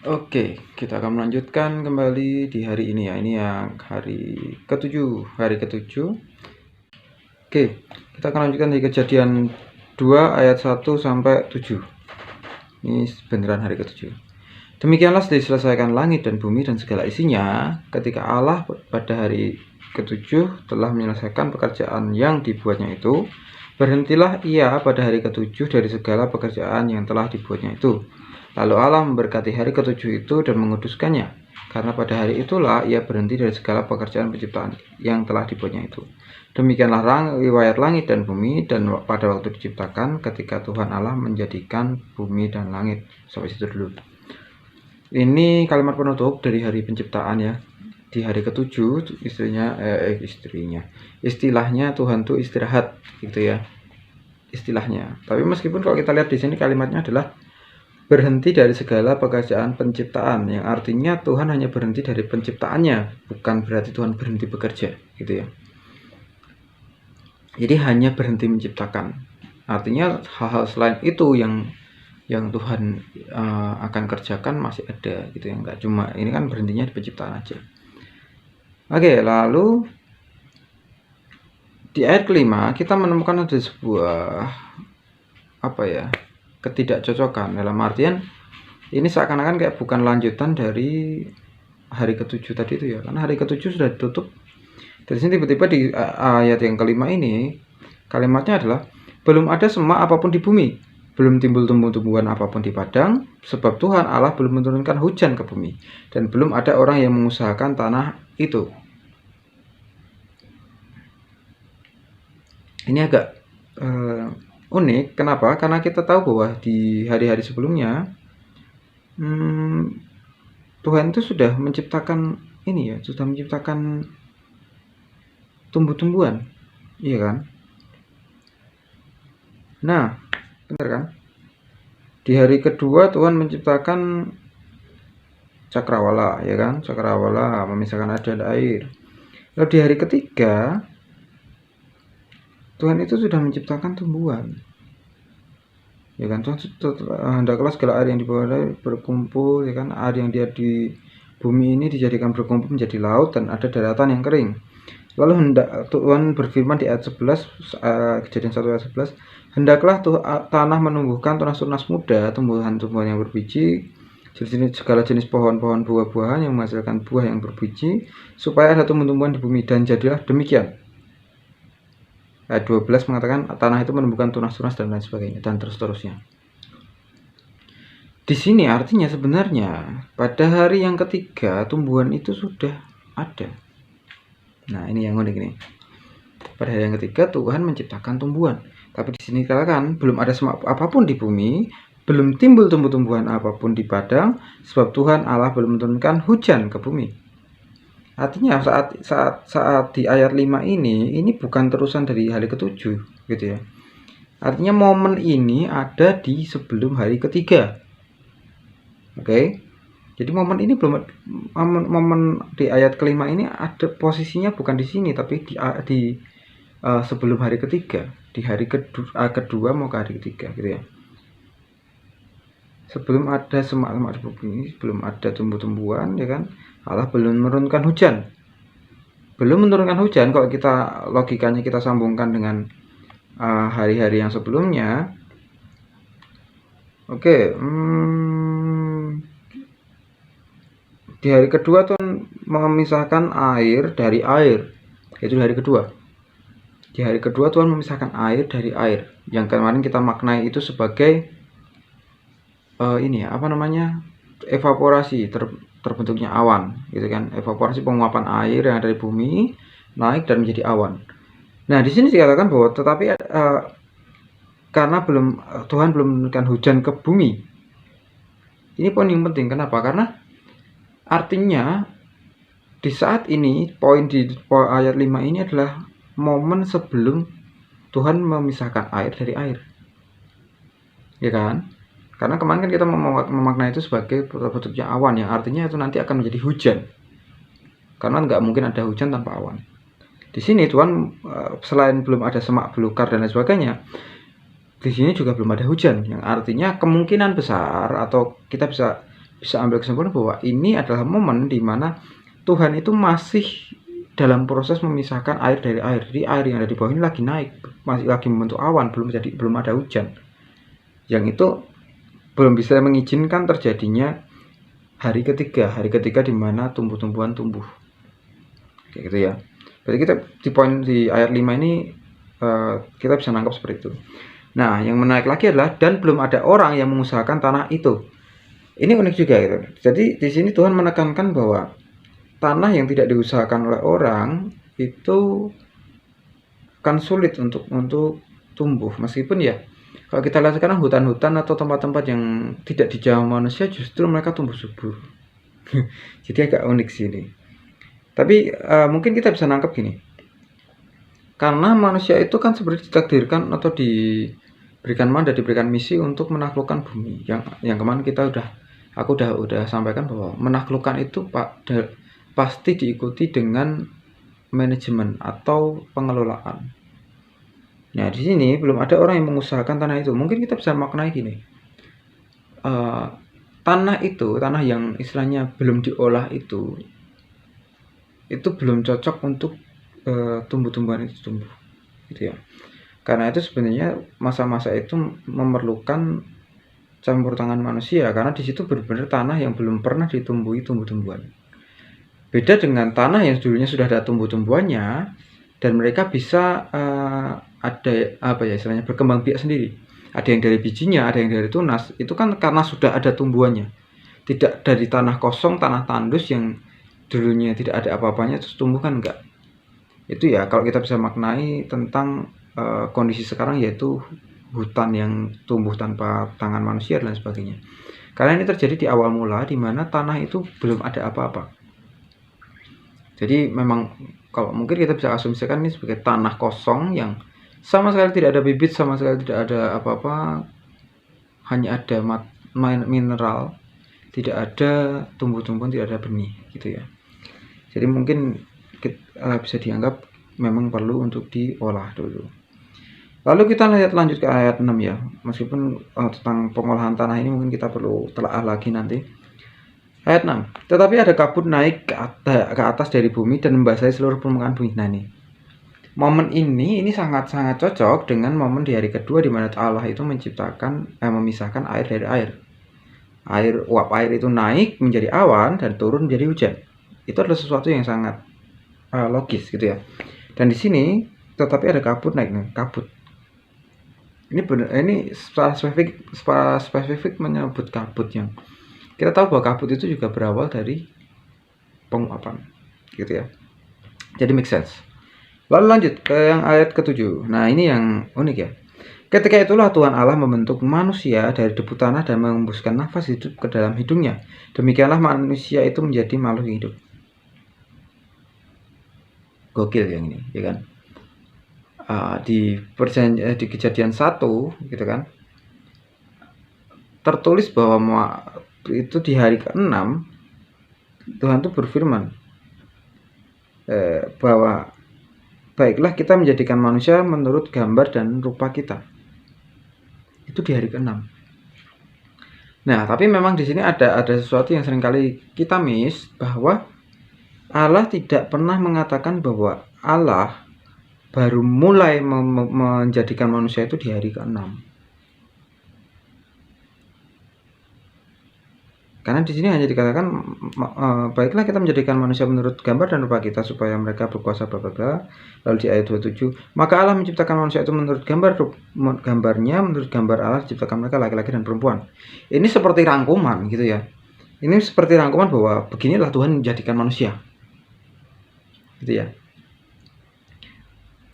Oke, kita akan melanjutkan kembali di hari ini ya. Ini yang hari ke-7. Oke, kita akan lanjutkan di Kejadian 2 ayat 1 sampai 7. Ini beneran hari ke-7. Demikianlah diselesaikan langit dan bumi dan segala isinya ketika Allah pada hari ke-7 telah menyelesaikan pekerjaan yang dibuatnya itu. Berhentilah ia pada hari ke-7 dari segala pekerjaan yang telah dibuatnya itu. Lalu Allah memberkati hari ke-7 itu dan menguduskannya, karena pada hari itulah ia berhenti dari segala pekerjaan penciptaan yang telah dibuatnya itu. Demikianlah riwayat langit dan bumi dan pada waktu diciptakan ketika Tuhan Allah menjadikan bumi dan langit. Sampai situ dulu. Ini kalimat penutup dari hari penciptaan ya. Di hari ke-7 istilahnya Tuhan tuh istirahat gitu ya. Istilahnya. Tapi meskipun kalau kita lihat di sini kalimatnya adalah berhenti dari segala pekerjaan penciptaan, yang artinya Tuhan hanya berhenti dari penciptaannya, bukan berarti Tuhan berhenti bekerja gitu ya. Jadi hanya berhenti menciptakan, artinya hal-hal selain itu yang Tuhan akan kerjakan masih ada gitu ya, nggak cuma ini kan berhentinya di penciptaan aja. Oke, lalu di ayat kelima kita menemukan ada sebuah ketidakcocokan, dalam artian ini seakan-akan kayak bukan lanjutan dari hari ke-7 tadi itu ya, karena hari ke-7 sudah ditutup. Dari sini tiba-tiba di ayat yang kelima ini kalimatnya adalah belum ada semak apapun di bumi, belum timbul tumbuh-tumbuhan apapun di padang, sebab Tuhan Allah belum menurunkan hujan ke bumi, dan belum ada orang yang mengusahakan tanah itu. Ini agak unik. Kenapa? Karena kita tahu bahwa di hari-hari sebelumnya Tuhan itu sudah menciptakan sudah menciptakan tumbuh-tumbuhan, iya kan? Nah, benar kan? Di hari kedua Tuhan menciptakan cakrawala, ya kan? Cakrawala memisahkan air dan air. Lalu di hari ketiga Tuhan itu sudah menciptakan tumbuhan, ya kan? Tuhan hendaklah segala air yang di bawah berkumpul, ya kan? Air yang dia di bumi ini dijadikan berkumpul menjadi laut dan ada daratan yang kering. Lalu Tuhan berfirman di ayat 11, Kejadian 1 ayat 11, hendaklah tanah menumbuhkan tunas-tunas muda, tumbuhan-tumbuhan yang berbiji, segala jenis pohon-pohon buah-buahan yang menghasilkan buah yang berbiji, supaya ada tumbuhan di bumi, dan jadilah demikian. Ayat 12 mengatakan tanah itu menumbuhkan tunas-tunas dan lain sebagainya, dan seterusnya. Di sini artinya sebenarnya pada hari yang ketiga tumbuhan itu sudah ada. Nah, ini yang unik ini. Pada hari yang ketiga Tuhan menciptakan tumbuhan. Tapi di sini dikatakan belum ada semak apapun di bumi, belum timbul tumbuh-tumbuhan apapun di padang, sebab Tuhan Allah belum menurunkan hujan ke bumi. Artinya saat di ayat 5 ini bukan terusan dari hari ke-7 gitu ya. Artinya momen ini ada di sebelum hari ketiga. Oke. Jadi momen ini belum, momen di ayat kelima ini ada posisinya bukan di sini, tapi di sebelum hari ketiga, di hari kedua mau ke hari ketiga gitu ya. Sebelum ada semak-semak di bumi, belum ada tumbuh-tumbuhan, ya kan? Allah belum menurunkan hujan. Belum menurunkan hujan, kalau kita logikanya kita sambungkan dengan hari-hari yang sebelumnya. Oke, di hari kedua Tuhan memisahkan air dari air. Itu di hari kedua. Di hari kedua Tuhan memisahkan air dari air. Yang kemarin kita maknai itu sebagai evaporasi, terbentuknya awan, gitu kan? Evaporasi, penguapan air yang dari bumi naik dan menjadi awan. Nah, di sini dikatakan bahwa tetapi karena Tuhan belum menurunkan hujan ke bumi. Ini poin yang penting. Kenapa? Karena artinya di saat ini, poin di ayat 5 ini adalah momen sebelum Tuhan memisahkan air dari air, ya kan? Karena kemarin kan kita memaknai itu sebagai bentuknya awan, yang artinya itu nanti akan menjadi hujan, karena nggak mungkin ada hujan tanpa awan. Di sini Tuhan selain belum ada semak belukar dan lain sebagainya, di sini juga belum ada hujan, yang artinya kemungkinan besar, atau kita bisa bisa ambil kesimpulan bahwa ini adalah momen di mana Tuhan itu masih dalam proses memisahkan air dari air. Jadi air yang ada di bawah ini lagi naik, masih lagi membentuk awan, belum ada hujan. Yang itu belum bisa mengizinkan terjadinya hari ketiga di mana tumbuh-tumbuhan tumbuh. Kayak gitu ya. Berarti kita di poin di ayat 5 ini kita bisa nangkap seperti itu. Nah, yang menarik lagi adalah dan belum ada orang yang mengusahakan tanah itu. Ini unik juga gitu. Jadi di sini Tuhan menekankan bahwa tanah yang tidak diusahakan oleh orang itu akan sulit untuk tumbuh. Meskipun ya kalau kita lihat sekarang hutan-hutan atau tempat-tempat yang tidak dijamah manusia justru mereka tumbuh subur. Jadi agak unik sih ini. Tapi mungkin kita bisa nangkep gini. Karena manusia itu kan sebenarnya ditakdirkan atau diberikan mandat, diberikan misi untuk menaklukkan bumi. Yang kemarin aku udah sampaikan bahwa menaklukkan itu pasti diikuti dengan manajemen atau pengelolaan. Nah, di sini belum ada orang yang mengusahakan tanah itu. Mungkin kita bisa maknai gini. Tanah yang istilahnya belum diolah itu belum cocok untuk tumbuh-tumbuhan itu tumbuh. Gitu ya. Karena itu sebenarnya masa-masa itu memerlukan campur tangan manusia karena di situ benar-benar tanah yang belum pernah ditumbuhi tumbuh-tumbuhan. Beda dengan tanah yang dulunya sudah ada tumbuh-tumbuhannya dan mereka bisa ada istilahnya berkembang biak sendiri. Ada yang dari bijinya, ada yang dari tunas. Itu kan karena sudah ada tumbuhannya. Tidak dari tanah kosong, tanah tandus yang dulunya tidak ada apa-apanya terus tumbuh kan enggak. Itu ya kalau kita bisa maknai tentang kondisi sekarang yaitu hutan yang tumbuh tanpa tangan manusia dan sebagainya. Karena ini terjadi di awal mula di mana tanah itu belum ada apa-apa. Jadi memang kalau mungkin kita bisa asumsikan ini sebagai tanah kosong yang sama sekali tidak ada bibit, sama sekali tidak ada apa-apa, hanya ada mineral, tidak ada tumbuh-tumbuhan, tidak ada benih gitu ya. Jadi mungkin bisa dianggap memang perlu untuk diolah dulu. Lalu kita lanjut ke ayat 6 ya. Meskipun tentang pengolahan tanah ini mungkin kita perlu telaah lagi nanti. Ayat 6. Tetapi ada kabut naik ke atas dari bumi dan membasahi seluruh permukaan bumi. Nah ini. Momen ini sangat-sangat cocok dengan momen di hari kedua di mana Allah itu memisahkan air dari air. Uap air itu naik menjadi awan dan turun menjadi hujan. Itu adalah sesuatu yang sangat logis gitu ya. Dan di sini tetapi ada kabut naik nih, kabut. Ini spesifik menyebut kabut yang kita tahu bahwa kabut itu juga berawal dari penguapan gitu ya. Jadi make sense. Lalu lanjut ke yang ayat ke-7. Nah, ini yang unik ya. Ketika itulah Tuhan Allah membentuk manusia dari debu tanah dan mengembuskan nafas hidup ke dalam hidungnya. Demikianlah manusia itu menjadi makhluk hidup. Gokil yang ini, ya kan? Di Kejadian 1 gitu kan. Tertulis bahwa itu di hari ke-6 Tuhan itu berfirman bahwa baiklah kita menjadikan manusia menurut gambar dan rupa kita. Itu di hari ke-6. Nah, tapi memang di sini ada sesuatu yang seringkali kita miss, bahwa Allah tidak pernah mengatakan bahwa Allah baru mulai menjadikan manusia itu di hari ke-6. Karena di sini hanya dikatakan baiklah kita menjadikan manusia menurut gambar dan rupa kita supaya mereka berkuasa bla bla bla. Lalu di ayat 27, maka Allah menciptakan manusia itu menurut gambarnya, menurut gambar Allah diciptakan mereka laki-laki dan perempuan. Ini seperti rangkuman gitu ya. Ini seperti rangkuman bahwa beginilah Tuhan menjadikan manusia. Gitu ya.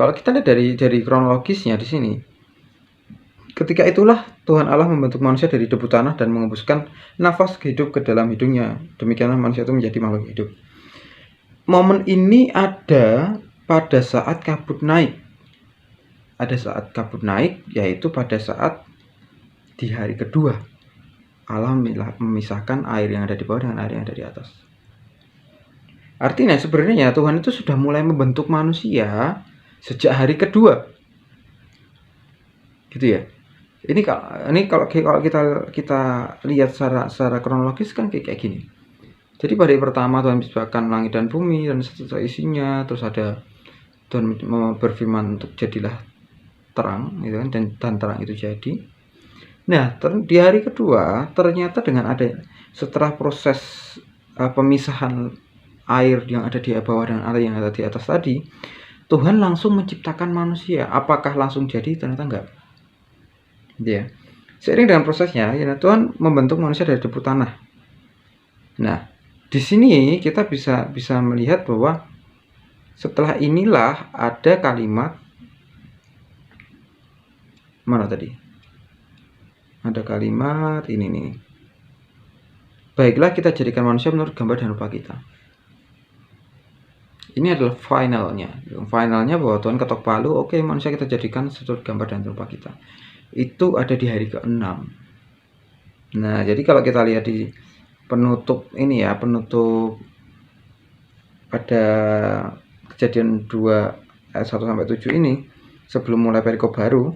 Kalau kita lihat dari kronologisnya di sini, ketika itulah Tuhan Allah membentuk manusia dari debu tanah dan mengembuskan nafas hidup ke dalam hidungnya. Demikianlah manusia itu menjadi makhluk hidup. Momen ini ada pada saat kabut naik. Ada saat kabut naik, yaitu pada saat di hari kedua Allah memisahkan air yang ada di bawah dengan air yang ada di atas. Artinya sebenarnya Tuhan itu sudah mulai membentuk manusia sejak hari kedua. Gitu ya. Ini kalau kita lihat secara kronologis kan kayak gini. Jadi pada hari pertama Tuhan menciptakan langit dan bumi dan serta isinya, terus ada Tuhan berfirman untuk jadilah terang, gitu kan, dan terang itu jadi. Nah, di hari kedua ternyata dengan ada setelah proses pemisahan air yang ada di bawah dan air yang ada di atas tadi, Tuhan langsung menciptakan manusia. Apakah langsung jadi? Ternyata enggak. Ya. Seiring dengan prosesnya, ya, Tuhan membentuk manusia dari debu tanah. Nah, di sini kita bisa melihat bahwa setelah inilah ada kalimat mana tadi? Ada kalimat ini nih. Baiklah kita jadikan manusia menurut gambar dan rupa kita. Ini adalah finalnya. Finalnya bahwa Tuhan ketok palu, oke, manusia kita jadikan menurut gambar dan rupa kita. Itu ada di hari ke-6. Nah, jadi kalau kita lihat di penutup ini ya, penutup pada Kejadian 2 ayat 1 sampai 7 ini, sebelum mulai perikop baru,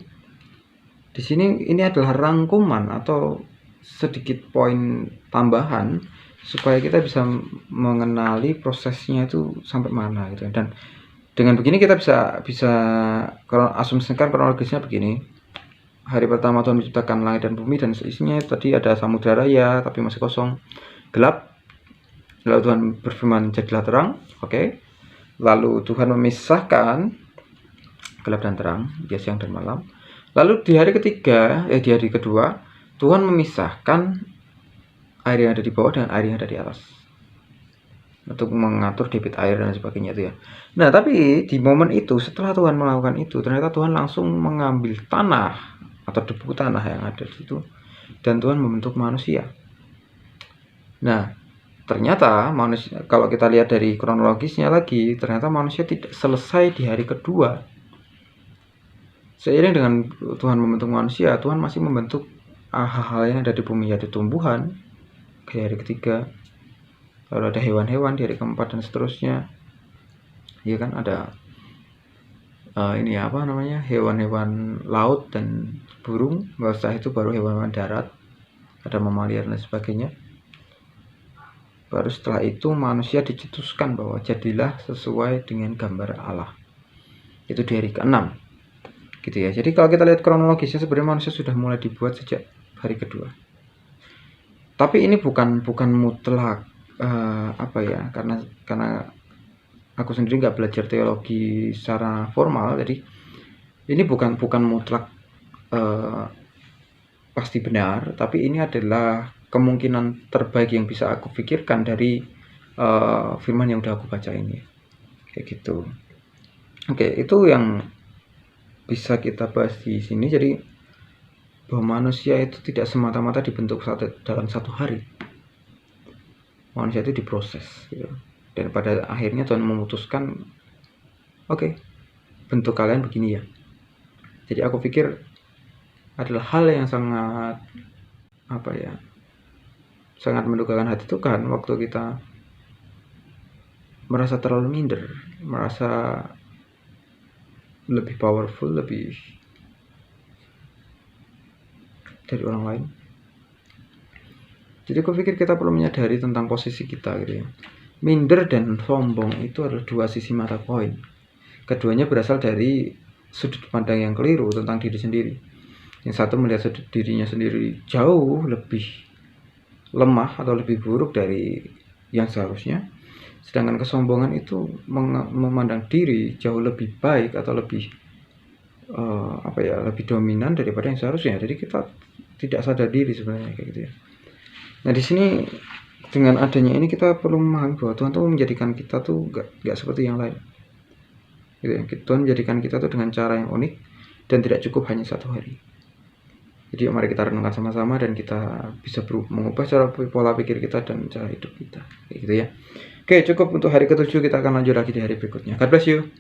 di sini ini adalah rangkuman atau sedikit poin tambahan supaya kita bisa mengenali prosesnya itu sampai mana gitu. Dan dengan begini kita bisa asumsikan kronologisnya begini. Hari pertama Tuhan menciptakan langit dan bumi dan seisinya, tadi ada samudra raya tapi masih kosong, gelap. Lalu Tuhan berfirman jadilah terang, oke. Lalu Tuhan memisahkan gelap dan terang, ya, siang dan malam. Lalu di hari ketiga, di hari kedua, Tuhan memisahkan air yang ada di bawah dan air yang ada di atas untuk mengatur debit air dan sebagainya itu ya. Nah, tapi di momen itu setelah Tuhan melakukan itu, ternyata Tuhan langsung mengambil tanah atau debu tanah yang ada di situ dan Tuhan membentuk manusia. Nah, ternyata manusia, kalau kita lihat dari kronologisnya lagi, ternyata manusia tidak selesai di hari kedua. Seiring dengan Tuhan membentuk manusia, Tuhan masih membentuk hal-hal yang ada di bumi, yaitu tumbuhan di hari ketiga, lalu ada hewan-hewan di hari keempat dan seterusnya. Ya kan, ada ini apa namanya, hewan-hewan laut dan burung. Setelah itu baru hewan-hewan darat, ada mamalia dan sebagainya. Baru setelah itu manusia dicetuskan bahwa jadilah sesuai dengan gambar Allah. Itu di hari ke-6 gitu ya. Jadi kalau kita lihat kronologisnya, sebenarnya manusia sudah mulai dibuat sejak hari kedua. Tapi ini bukan mutlak apa ya, karena aku sendiri nggak belajar teologi secara formal, jadi ini bukan mutlak pasti benar, tapi ini adalah kemungkinan terbaik yang bisa aku pikirkan dari firman yang udah aku baca ini, kayak gitu. Oke, itu yang bisa kita bahas di sini. Jadi bahwa manusia itu tidak semata-mata dibentuk dalam satu hari. Manusia itu diproses gitu. Dan pada akhirnya Tuhan memutuskan, oke, bentuk kalian begini ya. Jadi aku pikir adalah hal yang sangat sangat mendukakan hati Tuhan waktu kita merasa terlalu minder, merasa lebih powerful, lebih dari orang lain. Jadi aku pikir kita perlu menyadari tentang posisi kita gitu ya. Minder dan sombong itu adalah dua sisi mata koin. Keduanya berasal dari sudut pandang yang keliru tentang diri sendiri. Yang satu melihat sudut dirinya sendiri jauh lebih lemah atau lebih buruk dari yang seharusnya. Sedangkan kesombongan itu memandang diri jauh lebih baik atau lebih lebih dominan daripada yang seharusnya. Jadi kita tidak sadar diri sebenarnya kayak gitu ya. Nah, di sini dengan adanya ini kita perlu memahami bahwa Tuhan tuh menjadikan kita tuh gak seperti yang lain. Gitu ya. Tuhan menjadikan kita tuh dengan cara yang unik dan tidak cukup hanya satu hari. Jadi mari kita renungkan sama-sama dan kita bisa mengubah cara pola pikir kita dan cara hidup kita. Kayak gitu ya. Oke, cukup untuk hari ke-7, kita akan lanjut lagi di hari berikutnya. God bless you.